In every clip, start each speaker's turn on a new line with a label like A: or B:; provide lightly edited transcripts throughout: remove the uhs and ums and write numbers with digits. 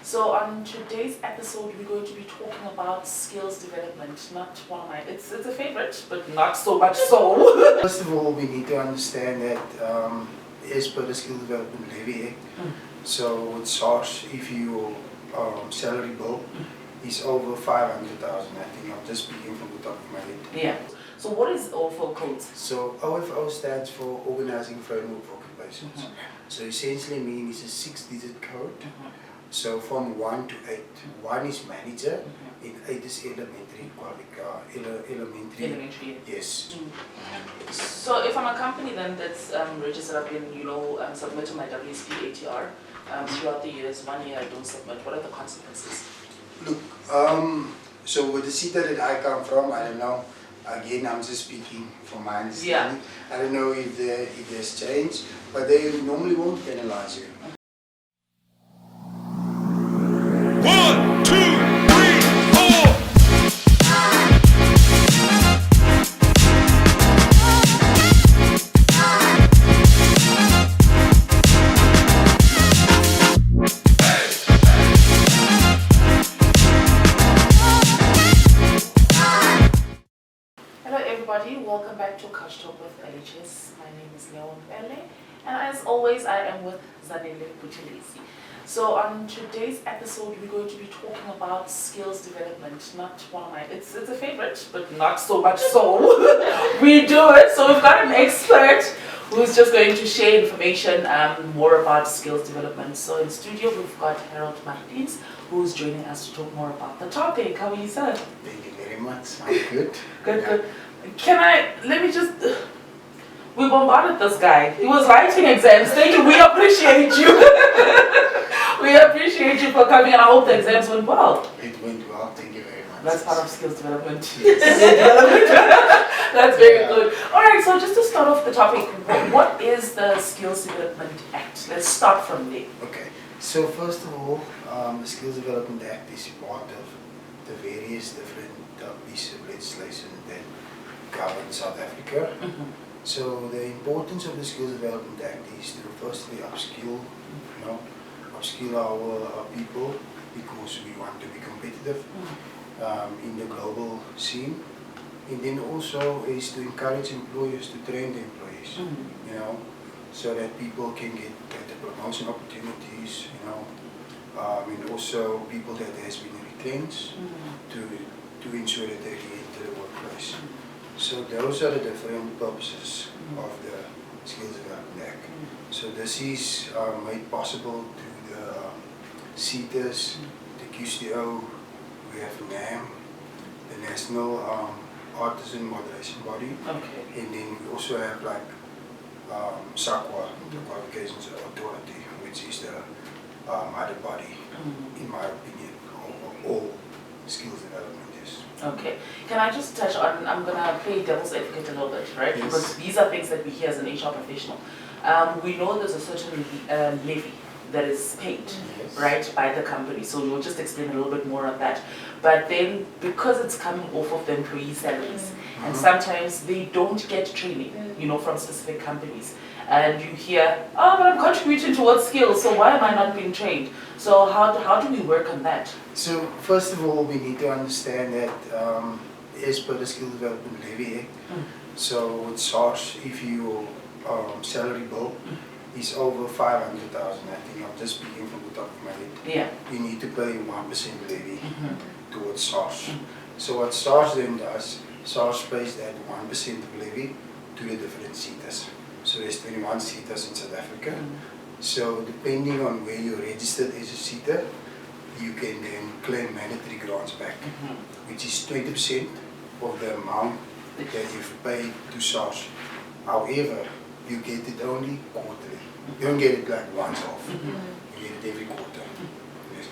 A: So on today's episode, we're going to be talking about skills development. Not one of my, it's a favorite, but not so much so.
B: First of all, we need to understand that as per the Skill Development Levy Act, so it starts if your salary bill is over 500,000, I think I'm just speaking from the top of my head.
A: Yeah. So what is OFO codes?
B: So OFO stands for Organizing Framework for Occupations. So essentially means it's a 6-digit code. So from 1 to 8. 1 is manager, and 8 is elementary.
A: Elementary.
B: Yes.
A: So if I'm a company then that's registered up in, submitting my WSP ATR throughout the years, 1 year I don't submit, what are the consequences?
B: Look, so with the city that I come from, I don't know. Again, I'm just speaking from my understanding. I don't know if there's change, but they normally won't penalize you.
C: 1, 2, 3, 4.
A: Hello everybody, welcome back to Couch Talk with LHS. My name is Mpele, and as always I am with Zanele Buthelezi. So on today's episode we're going to be talking about skills development. Not one of my, it's a favorite, but not so much so. We do it, so we've got an expert who's just going to share information more about skills development. So in studio we've got Martiens, who's joining us to talk more about the topic. How are you, sir?
B: Thank you very much. I'm good.
A: Good. We bombarded this guy. He was writing exams. Thank you. We appreciate you. We appreciate you for coming, and I hope the exams went well.
B: It went well. Thank you very much.
A: That's part of skills development.
B: Yes.
A: That's very good. All right. So just to start off the topic, what is the Skills Development Act? Let's start from there.
B: Okay. So first of all, the Skills Development Act is part of the various different pieces of legislation that govern South Africa. So the importance of the Skills Development Act is to firstly upskill, upskill our people, because we want to be competitive in the global scene. And then also is to encourage employers to train the employees, so that people can get better promotion opportunities, and also people that has been retrenched to ensure that they get into the workplace. So those are the different purposes of the Skills Development Act. So this is made possible to the CETAs, the QCO, we have NAM, the National Artisan Moderation Body, and then we also have like SAQA, the Qualifications Authority, which is the other body, in my opinion, of all skills development is.
A: Okay. Can I just touch on, I'm going to play devil's advocate a little bit, right?
B: Yes.
A: Because these are things that we hear as an HR professional. We know there's a certain levy that is paid, right, by the company. So we'll just explain a little bit more on that. But then, because it's coming off of the employee salaries, and sometimes they don't get training, from specific companies. And you hear, oh, but I'm contributing towards skills, so why am I not being trained? So how do we work on that?
B: So first of all, we need to understand that as per the Skill Development Levy Act, so it starts if your salary bill is over 500,000, I think I'm just speaking from the top of my head.
A: Yeah.
B: You need to pay 1% levy towards SARS. So what SARS then does, SARS pays that 1% of levy to the different CETAs. So there's 21 CETAs in South Africa. So depending on where you're registered as a CETA, you can then claim mandatory grants back, which is 20% of the amount that you've paid to SARS. However, you get it only quarterly. You don't get it like once off. You get it every quarter. Yes.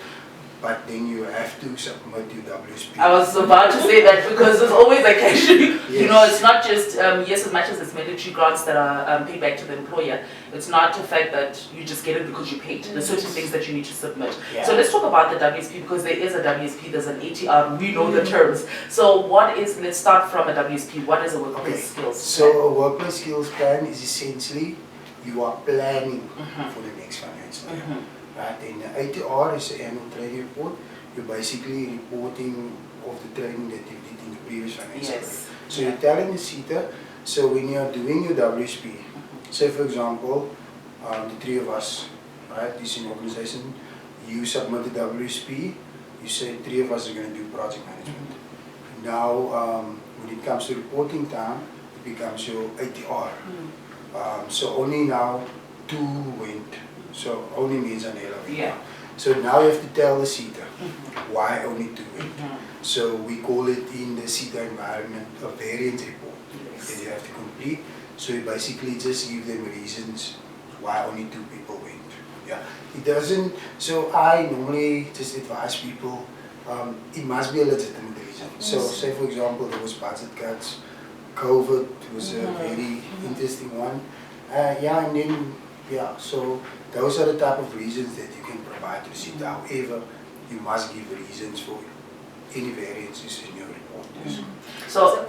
B: But then you have to submit your WSP.
A: I was about to say that, because there's always like actually,
B: Yes.
A: it's not just, yes, as much as it's mandatory grants that are paid back to the employer, it's not the fact that you just get it because you paid. There's certain things that you need to submit.
B: Yeah.
A: So let's talk about the WSP, because there is a WSP, there's an ATR, we know the terms. So let's start from a WSP. What is a workplace skills?
B: So a workplace skills plan is essentially you are planning for the next financial year. right? And the ATR is the annual training report. You're basically reporting of the training that you did in the previous financial year.
A: Yes.
B: So you're telling the seater, so when you're doing your WSP, say for example, the three of us, right, this is an organization, you submit the WSP, you say three of us are going to do project management. Now, when it comes to reporting time, it becomes your ATR. So only now 2 went, so only me and Zanele.
A: Yeah.
B: So now you have to tell the seater why only 2 went. So we call it in the seater environment a variance report that you have to complete. So you basically just give them reasons why only 2 people went. Yeah, it doesn't. So I normally just advise people. It must be a legitimate reason. So say for example there was budget cuts, COVID was a very interesting one. Yeah, and then so those are the type of reasons that you can provide to the seater. However, you must give reasons for any variances in your report.
A: So,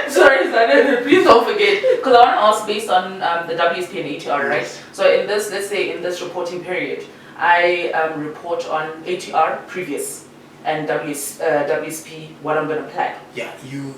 A: sorry, Zanele, please don't forget, because I want to ask based on the WSP and ATR, right? So in this, let's say in this reporting period, I report on ATR previous and WSP what I'm going to plan.
B: Yeah, you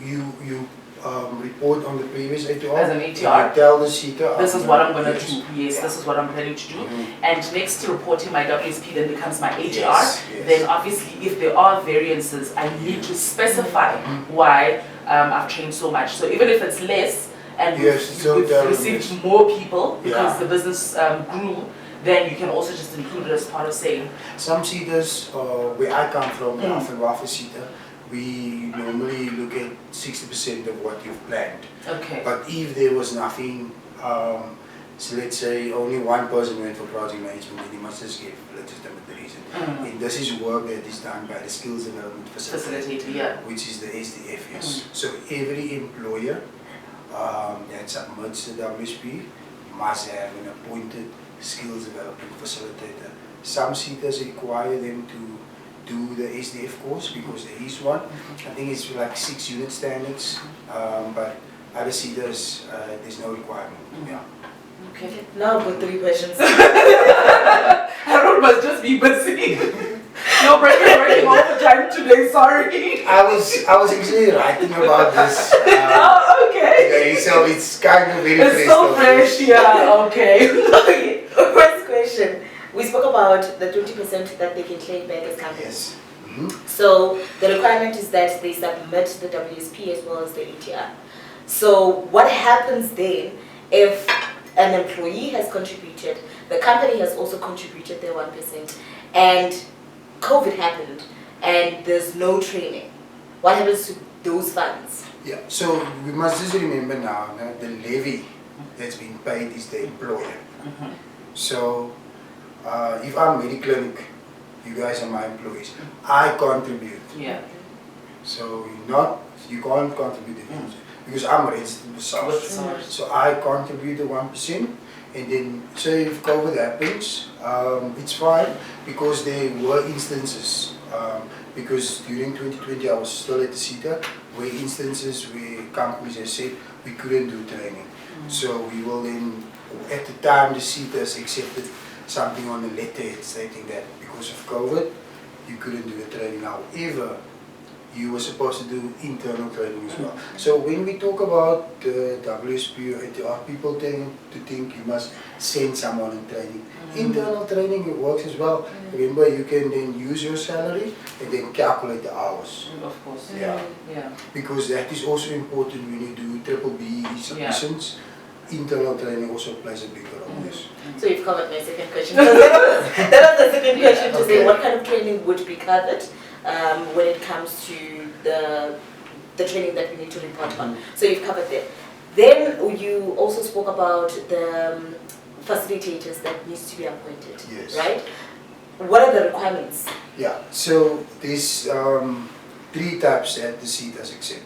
B: report on the previous ATR.
A: As an ATR.
B: You tell the seater.
A: This is what I'm going to do. Yes, this is what I'm planning to do. And next to reporting my WSP then becomes my ATR.
B: Yes.
A: Then obviously if there are variances, I need to specify why I've changed so much. So even if it's less and we've received more people because the business grew, then you can also just include it as part of saying.
B: Some seaters, where I come from, the African seater, we normally look at 60% of what you've planned.
A: Okay.
B: But if there was nothing, so let's say only one person went for project management, then you must just give a legitimate reason. And this is work that is done by the Skills Development Facilitator, which is the SDF, yes. So every employer that submits the WSP must have an appointed Skills Development Facilitator. Some seaters require them to do the SDF course because there is one. I think it's like 6 unit standards, but other seaters, there's no requirement. Yeah.
D: Okay. Now I've got 3 questions.
A: Harold must just be busy. No breaking overtime today, sorry.
B: I was actually writing about this.
A: Oh, okay.
B: So it's kind of very
A: fresh. It's so fresh, yeah, okay.
D: Okay, first question. We spoke about the 20% that they can claim back as companies.
B: Yes.
D: So the requirement is that they submit the WSP as well as the ATR. So what happens then if an employee has contributed, the company has also contributed their 1%, and COVID happened and there's no training? What happens to those funds?
B: Yeah, so we must just remember now that the levy that's been paid is the employer. So if I'm Mediclinic, you guys are my employees, I contribute.
A: Yeah.
B: So you can't contribute because I'm registered with SARS. So I contribute the 1%, and then say if COVID happens, it's fine because there were instances, because during 2020 I was still at the CETA, where instances where companies have said we couldn't do training. So we will then, at the time the CETA accepted something on the letterhead stating that because of COVID, you couldn't do the training. However, you were supposed to do internal training as well. So when we talk about WSP or ATR, people tend to think you must send someone in training. Internal training, it works as well. Remember, you can then use your salary and then calculate the hours.
A: Of course.
B: Yeah.
A: Yeah.
B: Because that is also important when you do triple BE submissions. Internal training also plays a big role in this.
D: So you've covered my second question. That was the second question to say what kind of training would be covered when it comes to the training that we need to report on. So you've covered that. Then you also spoke about the facilitators that needs to be appointed, right? What are the requirements?
B: Yeah, so there's 3 types that the CETAs accept.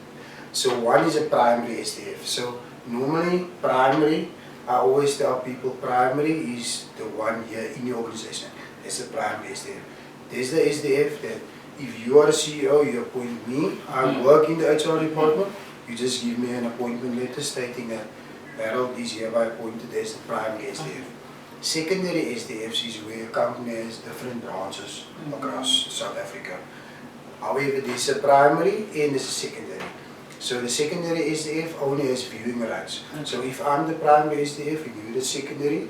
B: So one is a primary SDF. So normally primary, I always tell people primary is the one here in your organization. That's the primary SDF. There's the SDF that if you are a CEO, you appoint me, I work in the HR department, you just give me an appointment letter stating that Harold is hereby appointed as the primary SDF. Secondary SDFs is where a company has different branches across South Africa. However, there's a primary and there's a secondary. So the secondary SDF only has viewing rights. So if I'm the primary SDF and you're the secondary,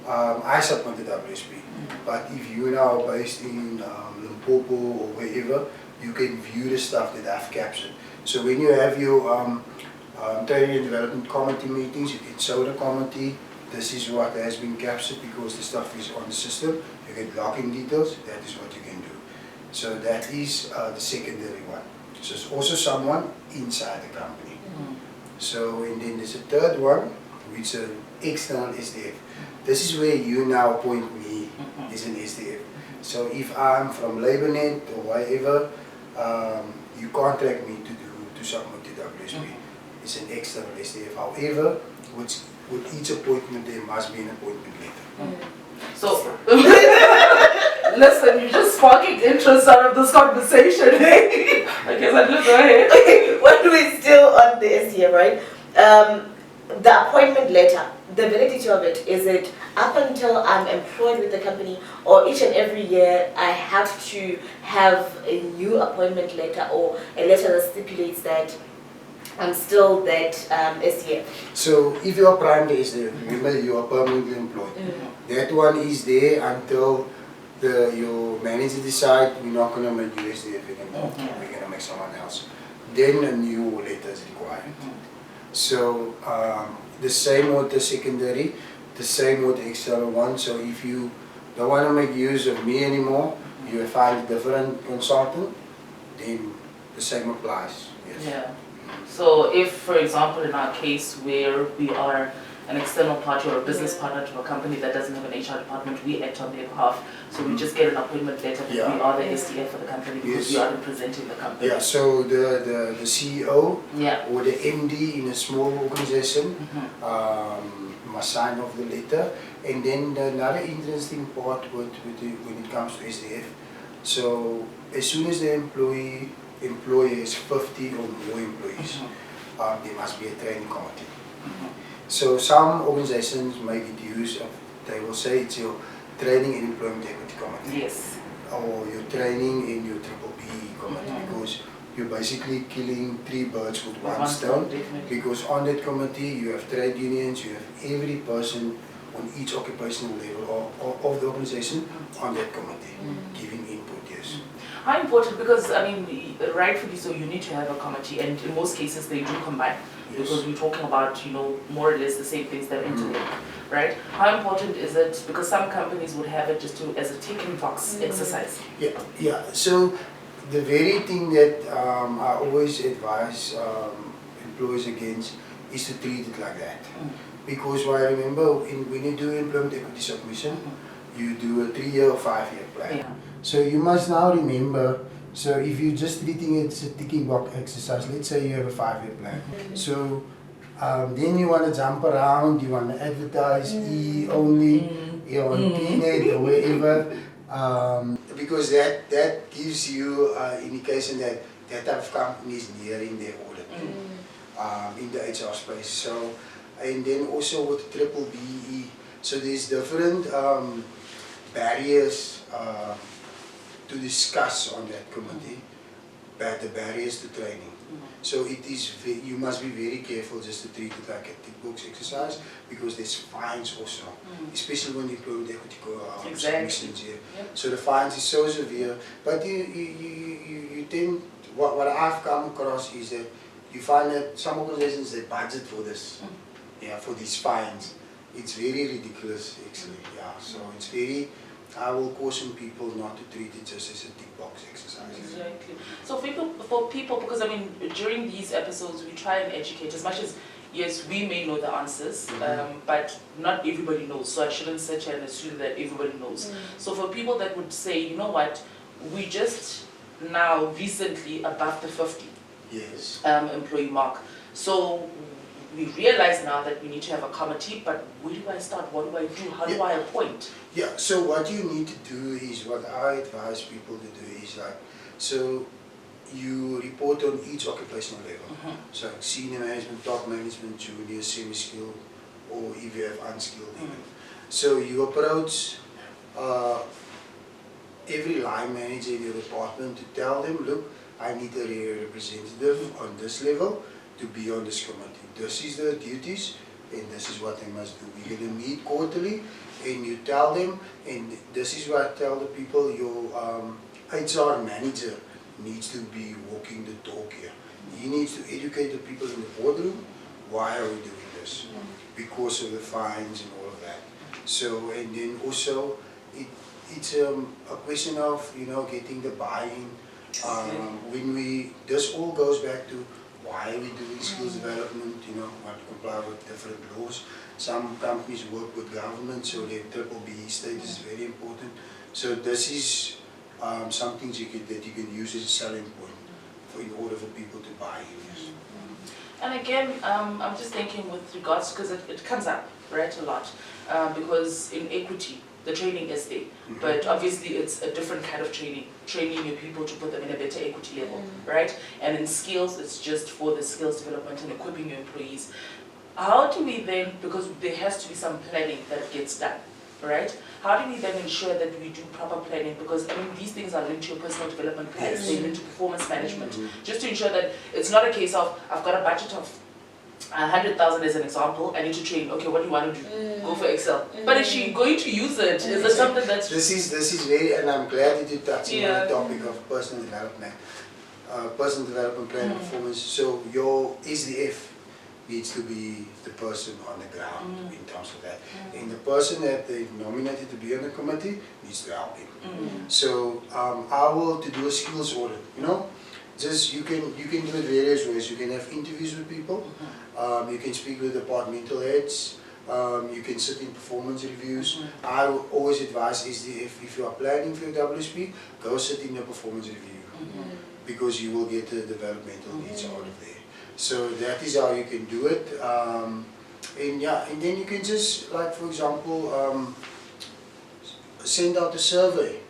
B: I submit the WSP. But if you now are based in Limpopo or wherever, you can view the stuff that I've captured. So when you have your training and development committee meetings, you get soda committee, this is what has been captured because the stuff is on the system. You get login details, that is what you can do. So that is the secondary one. So it's also someone inside the company. So and then there's a third one, which is an external SDF. This is where you now appoint me as an SDF. So if I'm from LabourNet or wherever, you contact me to submit to WSP. It's an external SDF. However, with each appointment there must be an appointment letter.
A: So, listen, you're just sparking interest out of this conversation. Okay, so just go ahead.
D: Okay, when we're still on the SDF, right? The appointment letter, the validity of it, is it up until I'm employed with the company, or each and every year I have to have a new appointment letter or a letter that stipulates that I'm still that SDF?
B: So if you are primary SDF, remember you are permanently employed. That one is there until your manager decide we're not going to make you SDF anymore, we're going to make someone else. Then a new letter is required. So the same with the secondary, the same with the external one. So if you don't want to make use of me anymore, you find a different consultant, then the same applies. Yes.
A: Yeah. So if, for example, in our case where we are an external party or a business partner to a company that doesn't have an HR department, we act on their behalf. So we just get an appointment letter that we are the SDF for the company because we are representing the company.
B: Yeah, so the CEO or the MD in a small organization must sign off the letter. And then another interesting part when it comes to SDF, so as soon as the employer is 50 or more employees, there must be a training committee. So some organizations make it use of, they will say it's your training and employment equity committee.
A: Yes.
B: Or your training in your triple B committee, because you're basically killing 3 birds with one stone. Because on that committee you have trade unions, you have every person on each occupational level of the organization on that committee giving input. Yes.
A: How important, because I mean, rightfully so, you need to have a committee, and in most cases they do combine, because we're talking about, more or less the same things that interlink, right? How important is it, because some companies would have it just as a ticking box exercise?
B: Yeah. So the very thing that I always advise employees against is to treat it like that. Because what I remember, when you do employment equity submission, you do a 3-year or 5-year plan. So you must now remember, so if you're just treating it as a ticking box exercise, let's say you have a 5-year plan. So then you want to jump around, you want to advertise E only, on PNet or wherever, because that gives you indication that that type of company is nearing their audit in the HR space. So, and then also with triple BE, so there's different barriers to discuss on that committee, but the barriers to training. So it is, you must be very careful just to treat it like a tick box exercise, because there's fines also, especially when you employment equity submissions here. So the fines is so severe, but you tend, what I've come across is that you find that some organizations, they budget for this, for these fines. It's very ridiculous actually, so it's very, I will caution people not to treat it just as a tick box exercise.
A: Exactly. So for people, because I mean, during these episodes we try and educate as much as, yes, we may know the answers, but not everybody knows. So I shouldn't sit here and assume that everybody knows. So for people that would say, you know what, we just now recently above the 50 employee mark. So we realize now that we need to have a committee, but where do I start? What do I do? How do I appoint?
B: So what you need to do is, what I advise people to do is like, so you report on each occupational level. So senior management, top management, junior, semi-skilled, or if you have unskilled even. So you approach every line manager in your department to tell them, look, I need a representative on this level to be on this committee. This is the duties and this is what they must do. We're going to meet quarterly and you tell them, and this is what I tell the people, your HR manager needs to be walking the talk here. He needs to educate the people in the boardroom, why are we doing this? Because of the fines and all of that. So, and then also, it's a question of, getting the buy-in. This all goes back to why are we doing skills development, want to comply with different laws. Some companies work with government, so their BBB status is very important. So this is something that you can use as a selling point in order for people to buy in. Yes.
A: And again, I'm just thinking with regards, because it comes up, right, a lot, because in equity, the training is there, but obviously it's a different kind of training your people to put them in a better equity level, right? And in skills, it's just for the skills development and equipping your employees. How do we then, because there has to be some planning that gets done, right? How do we then ensure that we do proper planning? Because I mean, these things are linked to your personal development plans, they're linked to performance management, just to ensure that it's not a case of, I've got a budget of 100,000 as an example, I need to train, okay, what do you want to do? Go for Excel. But is she going to use it? Is it something that's...
B: This is very, and I'm glad that you're touching on the topic of personal development plan and performance. So your SDF needs to be the person on the ground in terms of that. And the person that they nominated to be on the committee needs to help him. So I will to do a skills audit, just you can do it various ways. You can have interviews with people, you can speak with departmental heads, you can sit in performance reviews. I will always advise if you are planning for your WSP, go sit in a performance review because you will get the developmental needs out of there. So that is how you can do it. And then you can just, like for example, send out a survey.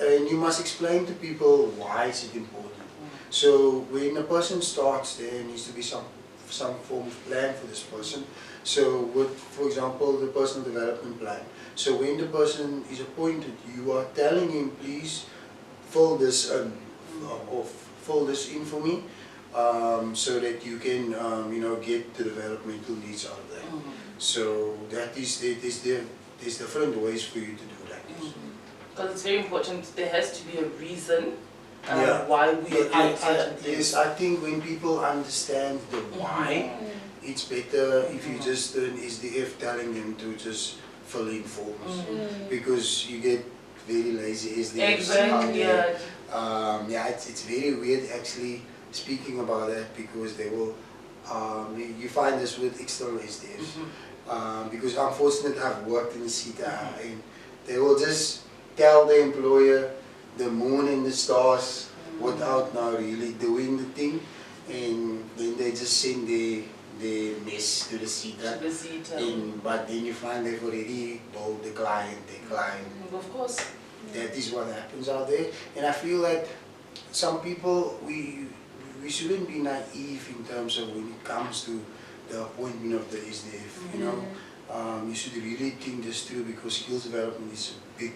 B: And you must explain to people why is it important. So when a person starts, there needs to be some form of plan for this person. So with, for example, the personal development plan. So when the person is appointed, you are telling him, please fill this in, or fill this in for me, so that you can, get the developmental needs out of that. So that is, there's different ways for you to do that.
A: Because it's very important, there has to be a reason why we are doing certain things.
B: Yes, I think when people understand the why, it's better if you just do an SDF telling them to just fill in forms. Because you get very lazy SDFs.
A: Exactly,
B: it's very weird actually speaking about that, because they will, you find this with external SDFs. Because unfortunately I've worked in the CETA and they will just tell the employer the moon and the stars without now really doing the thing, and then they just send the mess to the CETA. But then you find they've already told the client,
A: Of course.
B: That is what happens out there. And I feel that some people, we shouldn't be naive in terms of when it comes to the appointment of the SDF. You should really think this through, because skills development is a big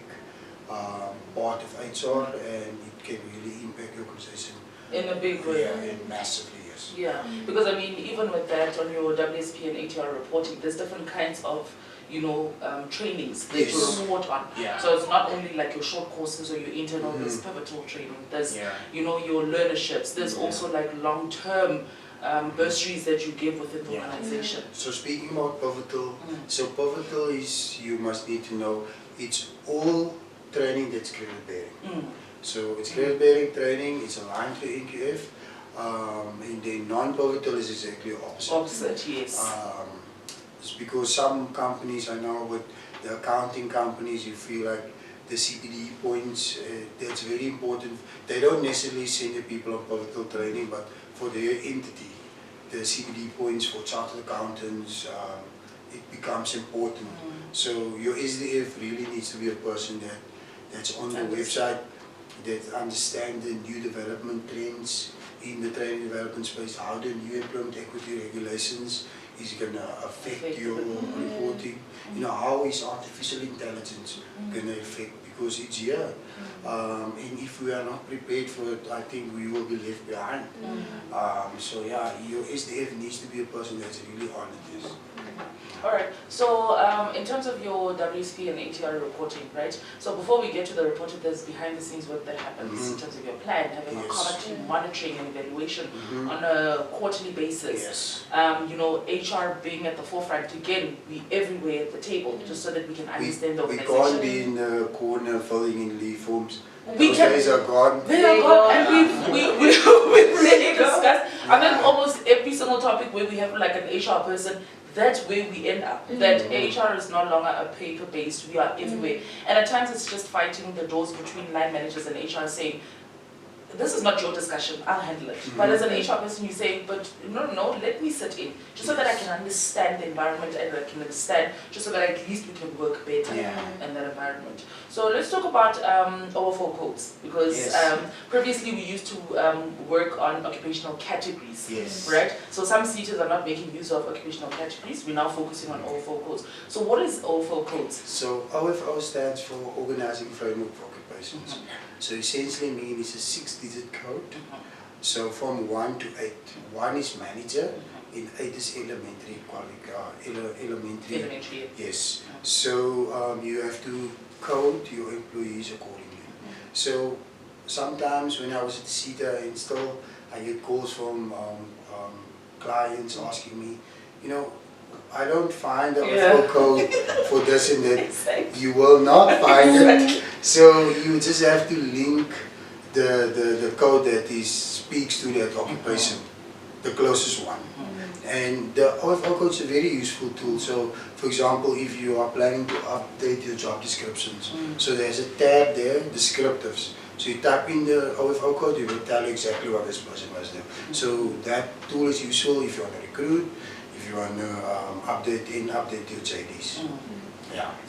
B: part of HR and it can really impact your organization.
A: In a big way.
B: Yeah, and massively, yes.
A: Yeah, because I mean, even with that, on your WSP and ATR reporting, there's different kinds of, trainings that you report on. So it's not only like your short courses or your internal, there's pivotal training, there's, your learnerships, there's also like long-term bursaries that you give within the organization.
B: So speaking about pivotal, so pivotal is, you must need to know, it's all training that's credit bearing. So it's credit bearing training, it's aligned to NQF, and then non-pivotal is exactly opposite.
A: Opposite, yes.
B: It's because some companies, I know with the accounting companies, you feel like the CPD points, that's very important. They don't necessarily send the people on pivotal training, but for their entity, the CPD points for chartered accountants, it becomes important. So your SDF really needs to be a person that's on the website, that understands the new development trends in the training development space, how the new employment equity regulations is gonna affect
A: Affect
B: your
A: the-
B: reporting. You know, how is artificial intelligence gonna affect, because it's here. And if we are not prepared for it, I think we will be left behind. So yeah, your SDF needs to be a person that's really on this.
A: Alright, so in terms of your WSP and ATR reporting, right? So before we get to the reporting, there's behind the scenes work that happens in terms of your plan, having a
B: Yes.
A: common team monitoring and evaluation on a quarterly basis.
B: Yes.
A: You know, HR being at the forefront, again, we everywhere at the table, just so that we can understand the
B: We
A: organization.
B: can't be in the corner filling in leave forms.
A: We
B: Those
A: can-
B: days are gone.
A: They are gone, and we've really discussed, I think almost every single topic where we have like an HR person, that's where we end up. That HR is no longer a paper-based, we are everywhere. And at times it's just fighting the doors between line managers and HR saying, this is not your discussion, I'll handle it. But as an HR person, you say, but no, let me sit in, just so that I can understand the environment and I can understand, just so that at least we can work better in that environment. So let's talk about overflow codes, because previously we used to work on occupational categories, right? So some CETAs are not making use of occupational categories, we're now focusing on overflow codes. So what is overflow codes?
B: So OFO stands for Organizing Framework for Occupations. So essentially means it's a 6-digit code. So from 1 to 8. 1 is manager, and 8 is elementary.
A: Elementary.
B: Yes. So you have to code your employees accordingly. So sometimes when I was at CETA and still I get calls from clients asking me, you know, I don't find a full code for this and that.
A: Exactly.
B: You will not find it. So you just have to link the code that speaks to that occupation, the closest one. And the OFO code is a very useful tool. So for example, if you are planning to update your job descriptions, so there's a tab there, descriptives. So you type in the OFO code, it will tell you exactly what this person must do. So that tool is useful if you want to recruit, if you want to update your JDs.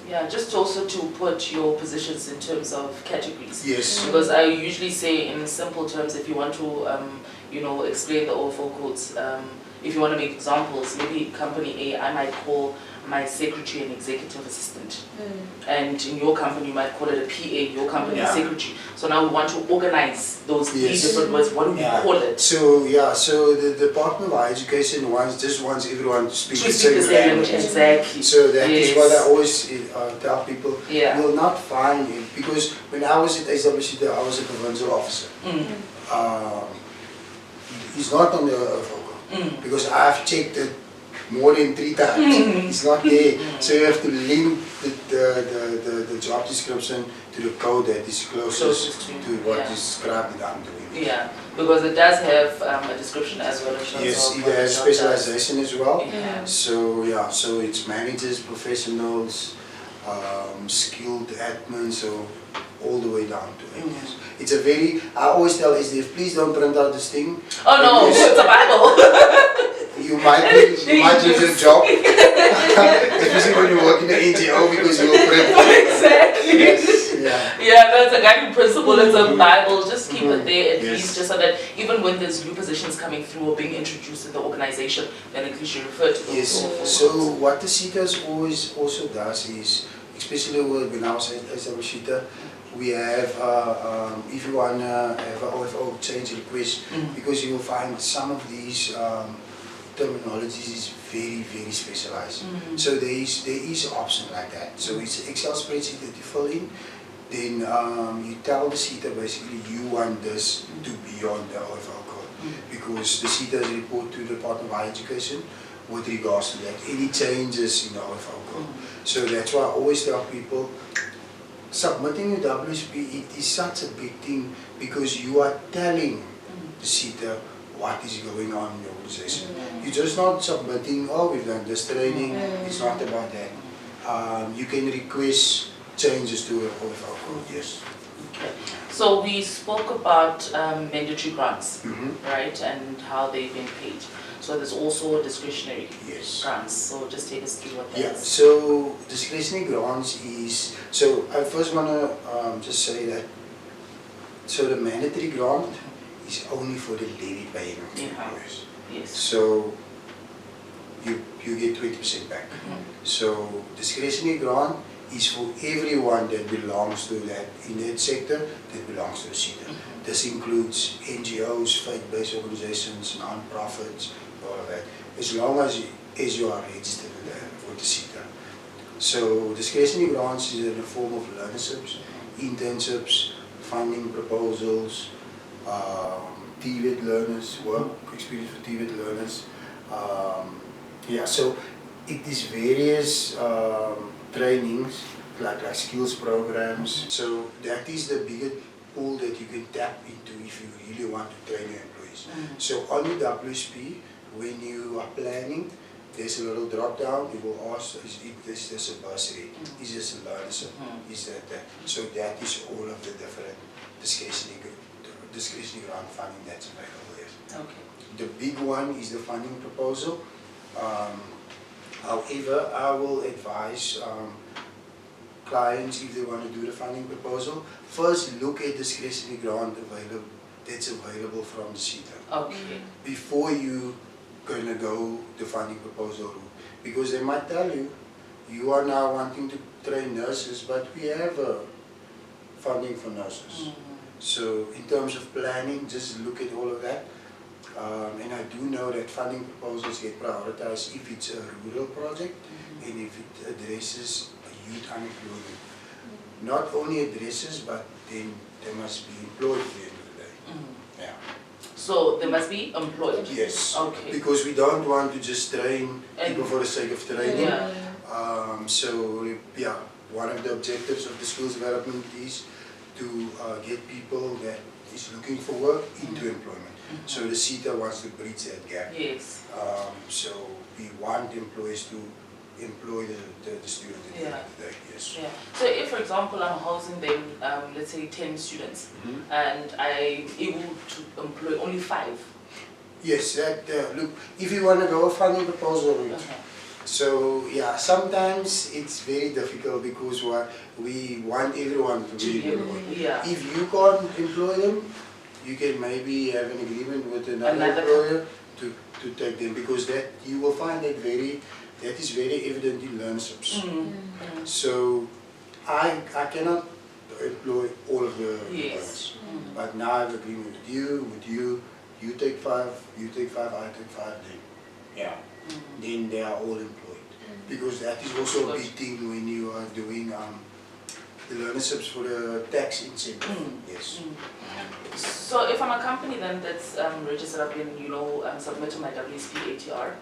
A: Yeah, just also to put your positions in terms of categories.
B: Yes.
A: Because I usually say in simple terms, if you want to, explain the OFO codes, if you want to make examples, maybe company A, I might call my secretary an executive assistant. And in your company, you might call it a PA, your company secretary. So now we want to organize those three different words. What do we call it?
B: So so the Department of Higher Education just wants everyone to speak the same language.
A: Exactly.
B: So that is what I always tell people.
A: Yeah.
B: You will not find it, because when I was at HWC, I was a provincial officer. It's not on the OFO, because I've checked it more than 3 times. It's not there. So you have to link the job description to the code that is closest to what is described that I'm doing.
A: Yeah, because it does have a description as well as
B: Yes, it has specialization as well.
A: Yeah.
B: So it's managers, professionals, skilled admin, so all the way down to it. It's a very, I always tell SDF, please don't print out this thing.
A: Oh no, it's a Bible.
B: You might lose your job, especially when you work in an NGO, because you will print.
A: Exactly.
B: Yes,
A: Yeah, that's a guiding principle. It's a Bible. Just keep it there at least, just so that even when there's new positions coming through or being introduced in the organization, then at least you refer to those.
B: Yes. So what the CETAs always also does is, especially when I was at CETA, we have, if you want to have an OFO change request, because you will find some of these terminologies is very, very specialized. So there is an option like that. So it's an Excel spreadsheet that you fill in. Then you tell the CETA basically you want this to be on the OFO code, because the CETAs report to the Department of Higher Education with regards to that, any changes in the OFO code. So that's why I always tell people, submitting a WSP, it is such a big thing, because you are telling the CETA what is going on in your organization. You're just not submitting, oh, we've done this training. It's not about that. You can request changes to a OFO code, yes.
A: Okay. So we spoke about mandatory grants, right, and how they've been paid. So there's also discretionary grants. So just take us through what that is.
B: So discretionary grants is, so I first want to just say that, so the mandatory grant is only for the levy paying employees.
A: Yes.
B: So you get 20% back. So discretionary grant is for everyone that belongs to that, in that sector, that belongs to the SETA. This includes NGOs, faith-based organizations, non-profits, all of that, as long as you are registered with the SETA. So discretionary grants is in the form of learnerships, internships, funding proposals, TVET learners, work experience for TVET learners. Yeah, so it is various trainings like skills programs. So that is the biggest pool that you can tap into if you really want to train your employees. So on the WSP, when you are planning, there's a little drop down. It will ask, is this a bursary? Is this a learnership? Is that? So that is all of the different discretionary grant funding that's available there.
A: Okay.
B: The big one is the funding proposal. However, I will advise clients, if they want to do the funding proposal, first look at discretionary grant that's available from the SETA.
A: Okay.
B: Before you gonna go the funding proposal route, because they might tell you, you are now wanting to train nurses, but we have funding for nurses. So in terms of planning, just look at all of that. And I do know that funding proposals get prioritized if it's a rural project and if it addresses youth unemployment. Not only addresses, but then they must be employed at the end of the day. Yeah.
A: So they must be employed?
B: Yes.
A: Okay.
B: Because we don't want to just train people for the sake of training.
A: Yeah.
B: So yeah, one of the objectives of the skills development is to get people that is looking for work into employment. So the SETA wants to bridge that gap.
A: Yes.
B: So we want employees to employ the student at the end of the day. Yes.
A: Yeah. So if, for example, I'm housing them, let's say 10 students, and I'm able to employ only 5.
B: Yes. That look, if you want to go a funding proposal route. So yeah, sometimes it's very difficult because we want everyone to be employed.
A: Yeah.
B: If you can't employ them, you can maybe have an agreement with another employer to take them, because that you will find that is very evident in learnerships. So I cannot employ all of the employees, but now I have agreement with you, you take 5, I take 5, then yeah. Then they are all employed. Because that is also a big thing when you are doing the learnerships for the tax incentive. Yes.
A: So if I'm a company then that's registered, I've been, submitting my WSP ATR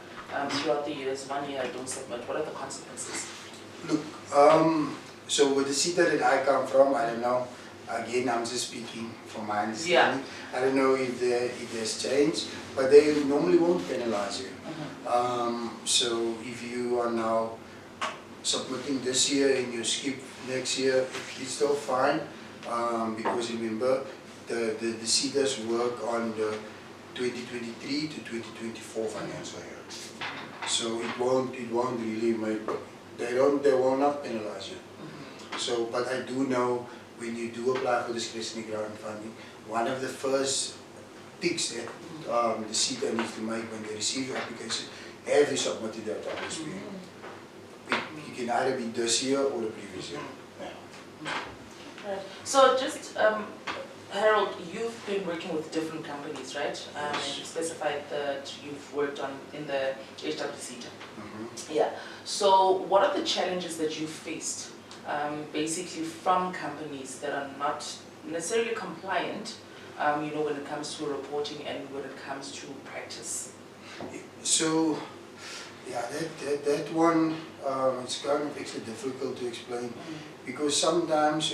A: throughout the years, 1 year I don't submit, what are the consequences?
B: Look, so with the SETA that I come from, I don't know, again I'm just speaking from my understanding. I don't know if there's change, but they normally won't penalize you. So if you are now submitting this year and you skip next year, it's still fine, because remember the SETAs work on the 2023 to 2024 financial year. So it won't really make, they will not penalize you. So, but I do know when you do apply for discretionary grant funding, one of the first ticks that the SETA needs to make when they receive your application, have you submitted that WSP? It can either be this year or the previous year.
A: Right. So just, Harold, you've been working with different companies, right? And you specified that you've worked in the HWC. Yeah. So what are the challenges that you faced, basically from companies that are not necessarily compliant, when it comes to reporting and when it comes to practice?
B: So, yeah, that one, it's kind of actually difficult to explain, because sometimes,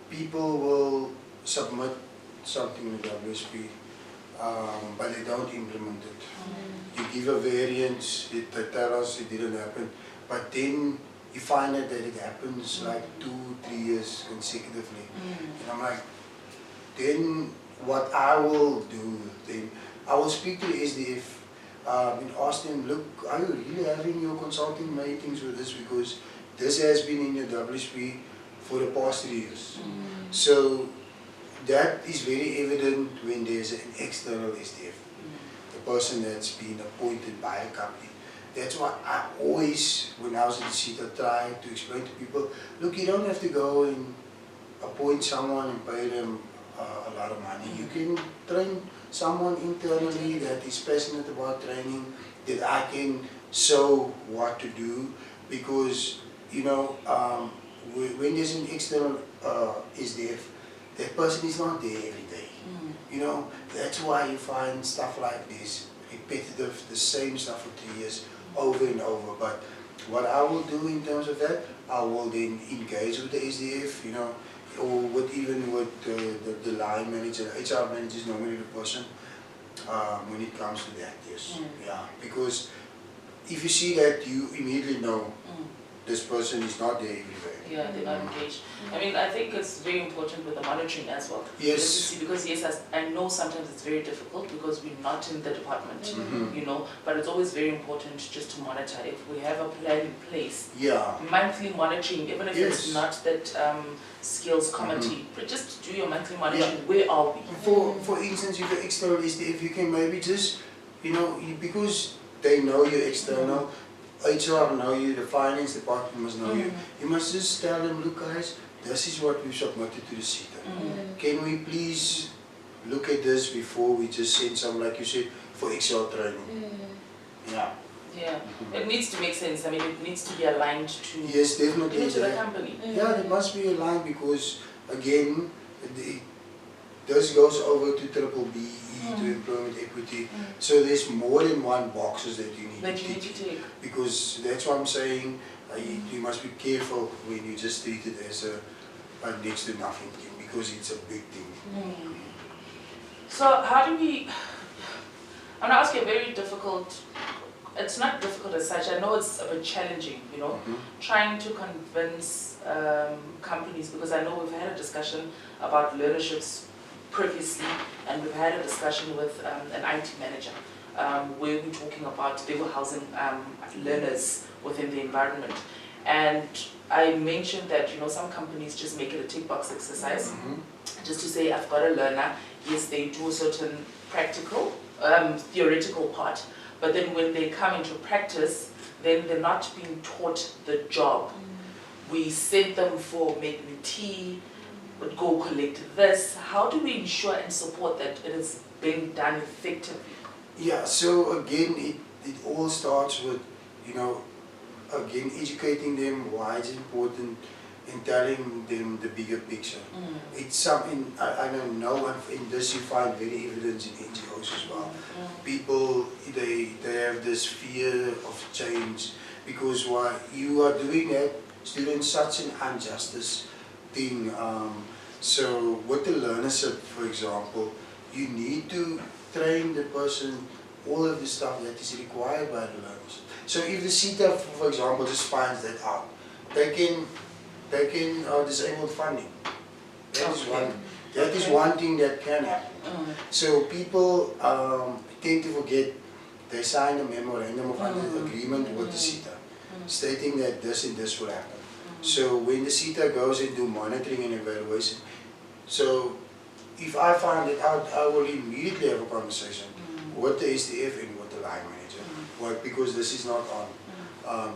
B: people will submit something in the WSP, but they don't implement it. You give a variance, they tell us it didn't happen, but then you find out that it happens like 2-3 years consecutively. And I'm like, then what I will do, then I will speak to the SDF and ask them, look, are you really having your consulting meetings with this? Because this has been in your WSP for the past 3 years. So that is very evident when there's an external SDF. person that's been appointed by a company. That's why I always, when I was at the CETA, try to explain to people, look, you don't have to go and appoint someone and pay them a lot of money. You can train someone internally that is passionate about training, that I can show what to do, because you know, when there's an external SDF, that person is not there every day. You know, that's why you find stuff like this, repetitive, the same stuff for 3 years, over and over. But what I will do in terms of that, I will then engage with the SDF, you know, or with even with the line manager. HR manager is normally the person when it comes to that, yes. Yeah, because if you see that, you immediately know this person is not there every day.
A: Yeah, they're not engaged. I mean, I think it's very important with the monitoring as well.
B: Yes.
A: Just to see, because yes, I know sometimes it's very difficult because we're not in the department, you know, but it's always very important just to monitor. If we have a plan in place, monthly monitoring, even if it's not that skills committee, but just do your monthly monitoring. Where are we?
B: For instance, if you're external SDF, you can maybe just, you know, because they know you're external, HR know you, the finance department must know you. You must just tell them, look guys, this is what we've submitted to the CETA. Can we please look at this before we just send some, like you said, for Excel training? Yeah.
A: Yeah, it needs to make sense. I mean, it needs to be aligned to,
B: yes, definitely.
A: to the company.
B: Yeah, it must be aligned because, again, this goes over to BBBE, to employment equity. So there's more than one boxes that you need to tick. Because that's what I'm saying, you must be careful when you just treat it as a next to nothing thing, because it's a big thing.
A: So how do we, I'm going to ask you a very difficult, it's not difficult as such, I know it's a bit challenging, you know, trying to convince companies, because I know we've had a discussion about learnerships previously, and we've had a discussion with an IT manager where we're talking about they were housing learners within the environment. And I mentioned that, you know, some companies just make it a tick box exercise, just to say, I've got a learner. Yes, they do a certain practical, theoretical part, but then when they come into practice, then they're not being taught the job. We send them for make me tea, but go collect this. How do we ensure and support that it is being done effectively? Yeah,
B: so again, it all starts with, you know, again, educating them why it's important and telling them the bigger picture. It's something, I don't know, in this you find very evident in NGOs as well. People, they have this fear of change, because while you are doing that, students such an injustice thing. So with the learnership, for example, you need to train the person all of the stuff that is required by the learners. So if the CETA, for example, just finds that out, they can disable funding. That is one thing that can happen. So people tend to forget they signed a memorandum of agreement with the CETA, stating that this and this will happen. So when the CETA goes and do monitoring and evaluation, so if I find it out, I will immediately have a conversation with the SDF and with the line manager. Why? Because this is not on.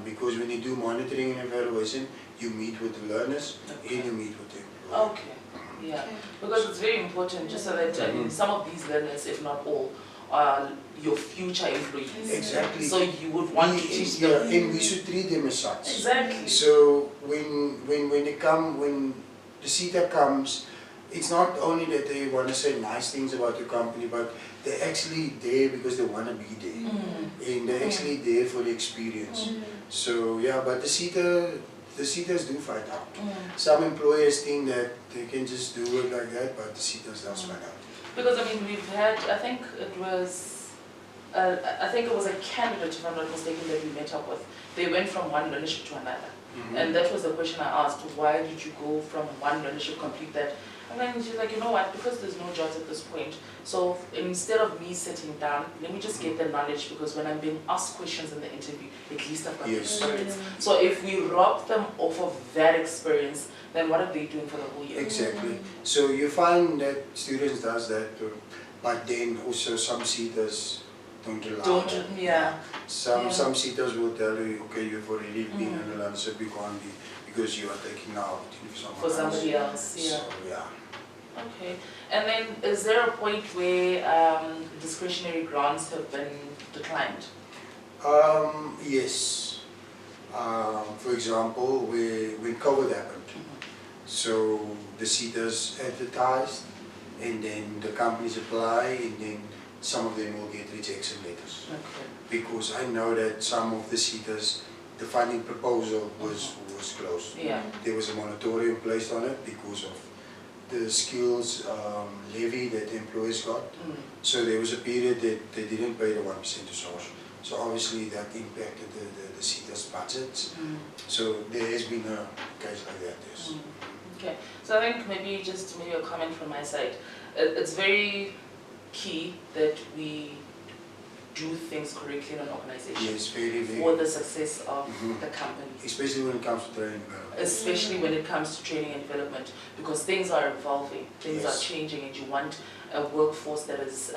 B: Because when you do monitoring and evaluation, you meet with the learners and you meet with them.
A: Okay, yeah, because it's very important, just so that some of these learners, if not all, are your future employees.
B: Exactly.
A: So you would want to teach them.
B: Yeah, and we should treat them as such.
A: Exactly.
B: So when they come, when the CETA comes, it's not only that they want to say nice things about the company, but they're actually there because they want to be there. And they're actually there for the experience. So yeah, but the CETAs do find out. Some employers think that they can just do it like that, but the CETAs does find out.
A: Because I mean, we've had, I think it was a candidate, if I'm not mistaken, that we met up with. They went from one learnership to another. And that was the question I asked, why did you go from one learnership, complete that? And then she's like, you know what, because there's no jobs at this point, so instead of me sitting down, let me just get the knowledge, because when I'm being asked questions in the interview, at least I've got the experience. So if we rob them off of that experience, then what are they doing for the whole year?
B: Exactly. So you find that students does that, but then also some CETAs don't rely on
A: Don't,
B: that.
A: yeah.
B: Some seaters will tell you, okay, you've already been in the so you can't be, because you are taking now
A: For somebody else, yeah.
B: So, yeah.
A: Okay. And then is there a point where discretionary grants have been declined?
B: Yes. For example, when COVID happened, so the seaters advertised, and then the companies apply, and then some of them will get rejection letters.
A: Okay.
B: Because I know that some of the seaters, the funding proposal was closed.
A: Yeah.
B: There was a moratorium placed on it because of the skills levy that the employees got. So there was a period that they didn't pay the 1% to source. So obviously that impacted the seaters' budgets. So there has been a case like that, yes.
A: Okay, so I think maybe a comment from my side. It's very key that we do things correctly in an organization.
B: Yes, very, very.
A: For the success of the company.
B: Especially when it comes to training development.
A: Especially when it comes to training and development, because things are evolving, things
B: Yes.
A: are changing, and you want a workforce that is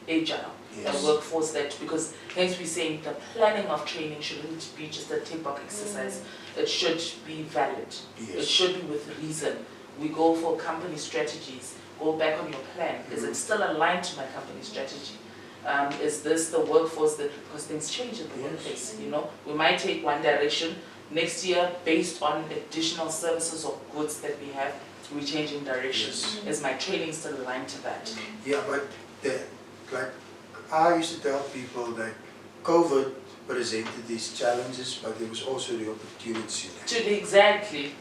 A: agile.
B: Yes.
A: A workforce that, because hence we're saying the planning of training shouldn't be just a tick box exercise. It should be valid.
B: Yes.
A: It should be with reason. We go for company strategies. Go back on your plan. Is it still aligned to my company strategy? Is this the workforce that, because things change in the workplace, you know? We might take one direction. Next year, based on additional services or goods that we have, we're changing direction.
B: Yes.
A: Is my training still aligned to that?
B: Yeah, but like I used to tell people that COVID presented these challenges, but there was also the opportunity.
A: Exactly.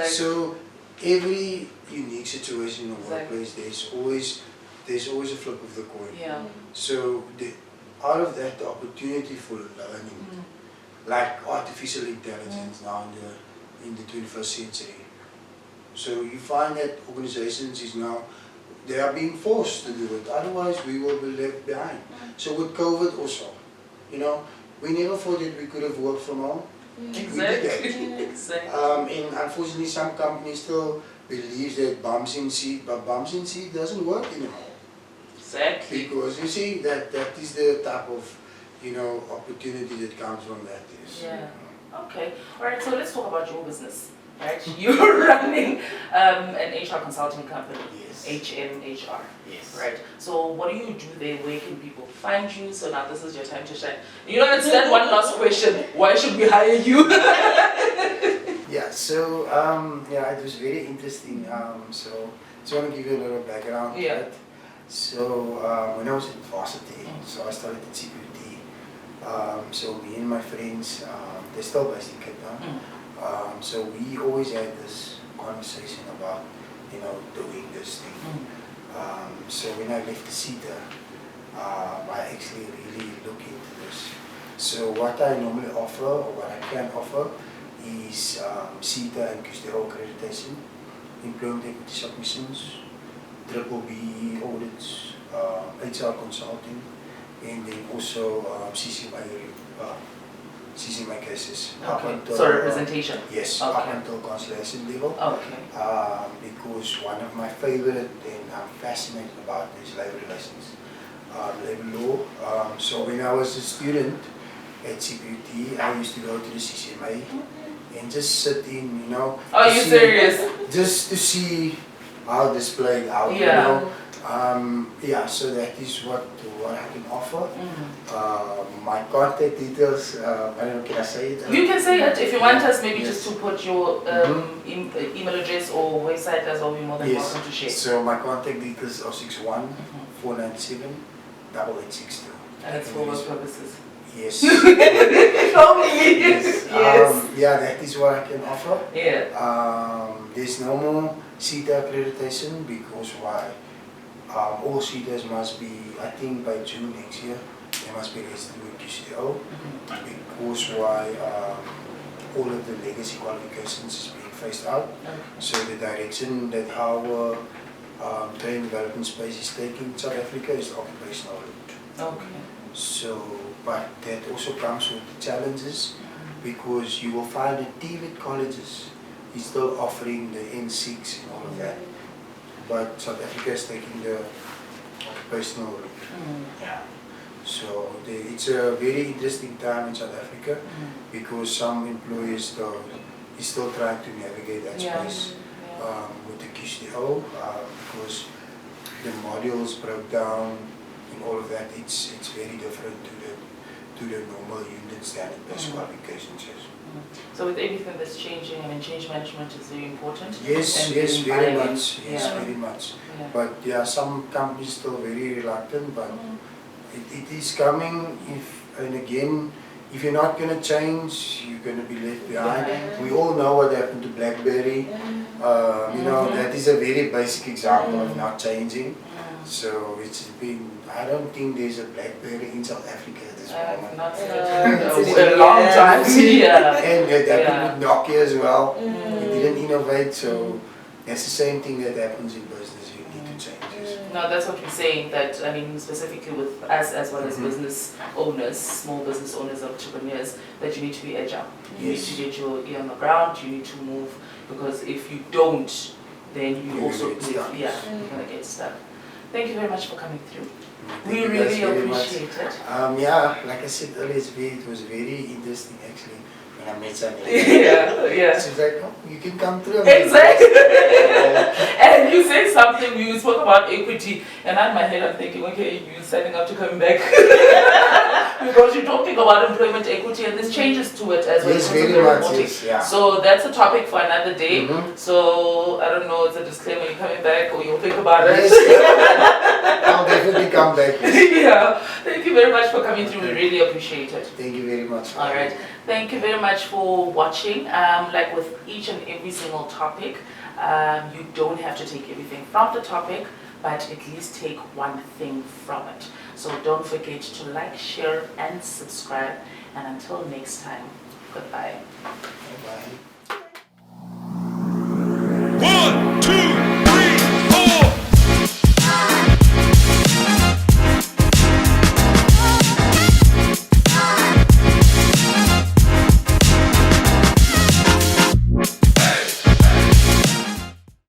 B: So every unique situation in the
A: Exactly.
B: workplace, there's always a flip of the coin.
A: Yeah.
B: So out of that, the opportunity for learning, like artificial intelligence now in the 21st century. So you find that organizations they are being forced to do it, otherwise we will be left behind. So with COVID also, you know, we never thought that we could have worked from home.
A: Exactly.
B: We did that.
A: Exactly.
B: And unfortunately some companies still believe that bums in seat, but bums in seat doesn't work anymore.
A: Exactly.
B: Because you see that is the type of, you know, opportunity that comes from that. Is,
A: Yeah. Okay. All right. So let's talk about your business. Right. You're running an HR consulting company.
B: Yes.
A: HMHR.
B: Yes.
A: Right. So what do you do there? Where can people find you? So now this is your time to shine. You know, it's that one last question. Why should we hire you?
B: Yeah. So it was very interesting. So I want to give you a little background.
A: Yeah.
B: Right? So when I was in varsity, so I started at CPUT. So me and my friends, they're still based in Cape Town. So we always had this conversation about, you know, doing this thing. So when I left the CETA, I actually really look into this. So what I normally offer, or what I can offer, is CETA and QSTO accreditation, employment equity submissions, BBB audits, HR consulting, and then also CCMA cases.
A: Okay. So representation.
B: Yes,
A: Okay.
B: up until constellation level.
A: Okay.
B: Because one of my favorite and I'm fascinated about is labor relations, labor law. So when I was a student at CPUT, I used to go to the CCMA and just sit in, you know.
A: Are you serious?
B: Just to see how this played out,
A: Yeah.
B: you know. So that is what I can offer. My contact details, I don't know, can I say it?
A: You can say it if you want us maybe
B: Yes.
A: just to put your email address or website as well. We're more than welcome to share.
B: So my contact details are 61-497-8862.
A: And it's for work purposes.
B: Yes.
A: Show me.
B: Yes.
A: Yes.
B: That is what I can offer.
A: Yeah.
B: There's no more CETA accreditation because why? All CETAs must be, I think by June next year, they must be registered with QCO because why all of the legacy qualifications is being phased out. So the direction that our training development space is taking in South Africa is the occupational route.
A: Okay.
B: So, but that also comes with the challenges because you will find that TVET colleges is still offering the N6 and all of that. But South Africa is taking the occupational route. Yeah. So it's a very interesting time in South Africa because some employers though is still trying to navigate that space with the QCO because the modules broke down and all of that. It's very different to the normal union standard based qualifications. Yes.
A: So with everything that's changing, I mean, change management is very important.
B: Yes,
A: And
B: yes,
A: being
B: very
A: buy-in.
B: much. Yes,
A: Yeah.
B: very much.
A: Yeah.
B: But yeah, some companies still very reluctant, but it is coming. And again, if you're not going to change, you're going to be left behind. We all know what happened to BlackBerry. You know, that is a very basic example of not changing. So it's been, I don't think there's a BlackBerry in South Africa at this moment.
A: Not
D: It's
A: a long time. Yeah.
B: And that happened with Nokia as well. It didn't innovate, so that's the same thing that happens in business. You need to change. Yes.
A: No, that's what we're saying, that, I mean, specifically with us as well as business owners, small business owners, entrepreneurs, that you need to be agile. You need to get your ear on the ground, you need to move, because if you don't, then you also, you're going to get stuck. Thank you very much for coming through. We really appreciate it.
B: Yeah, like I said earlier, it was very interesting actually when I met Zanele.
A: Yeah.
B: She was like, oh, you can come through.
A: Exactly. And you said something, you spoke about equity, and in my head I'm thinking, okay, you're signing up to come back. Because you're talking about employment equity and there's changes to it as well.
B: Yes, very much, yes, yeah.
A: So that's a topic for another day. So I don't know, it's a disclaimer, you're coming back or you'll think about it.
B: Yes, I'll definitely come back.
A: Yeah, thank you very much for coming through, we really appreciate it.
B: Thank you very much.
A: Alright, thank you very much for watching. Like with each and every single topic, you don't have to take everything from the topic, but at least take one thing from it. So don't forget to like, share and subscribe, and until next time, goodbye.
B: Bye-bye.